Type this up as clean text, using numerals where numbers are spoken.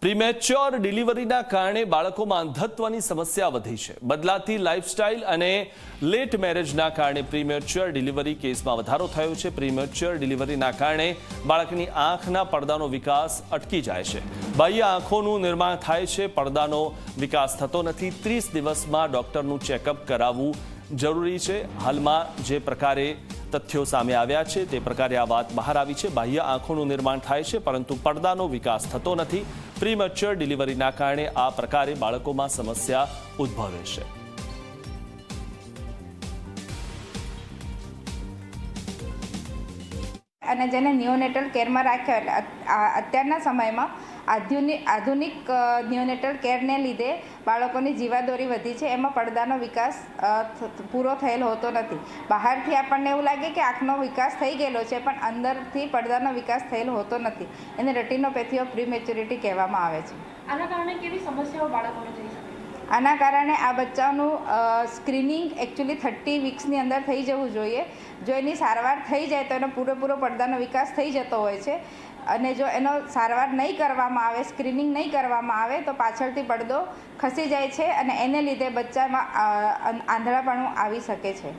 Premature ડિલિવરીના કારણે બાળકોમાં અંધત્વની સમસ્યા વધી છે। બદલાતી લાઇફસ્ટાઇલ અને લેટ મેરેજના કારણે પ્રીમેચ્યોર ડિલિવરી કેસમાં વધારો થયો છે। પ્રીમેચ્યોર ડિલિવરીના કારણે બાળકની આંખના પડદાનો વિકાસ અટકી જાય છે। બાહ્ય આંખોનું નિર્માણ થાય છે, પડદાનો વિકાસ થતો નથી। 30 દિવસમાં ડોક્ટરનું ચેકઅપ કરાવવું જરૂરી છે। હાલમાં જે પ્રકારે તથ્યો સામે આવ્યા છે તે પ્રકારે આ વાત બહાર આવી છે। બાહ્ય આંખોનું નિર્માણ થાય છે પરંતુ પડદાનો વિકાસ થતો નથી। પ્રીમેચ્યોર ડિલિવરીના કારણે આ પ્રકારે બાળકોમાં સમસ્યા ઉદ્ભવે છે। અને જેને નિયોનેટલ કેરમાં રાખ્યા અત્યારના સમયમાં આધુનિક નિયોનેટલ કેરને લીધે બાળકોની જીવાદોરી વધી છે। એમાં પડદાનો વિકાસ પૂરો થયેલો હોતો નથી। બહારથી આપણને એવું લાગે કે આંખનો વિકાસ થઈ ગયેલો છે, પણ અંદરથી પડદાનો વિકાસ થયેલો હોતો નથી। એને રેટિનોપેથી ઓફ પ્રીમેચ્યોરિટી કહેવામાં આવે છે। આના કારણે કેવી સમસ્યાઓ બાળકોને થઈ શકે? આના કારણે આ બચ્ચાઓનું સ્ક્રીનિંગ એકચ્યુઅલી 30 વીક્સની અંદર થઈ જવું જોઈએ। જો એની સારવાર થઈ જાય તો એનો પૂરેપૂરો પડદાનો વિકાસ થઈ જતો હોય છે, અને જો એનો સારવાર નહીં કરવામાં આવે, સ્ક્રીનિંગ નહીં કરવામાં આવે તો પાછળથી પડદો ખસી જાય છે અને એને લીધે બચ્ચામાં આંધળાપણું આવી શકે છે।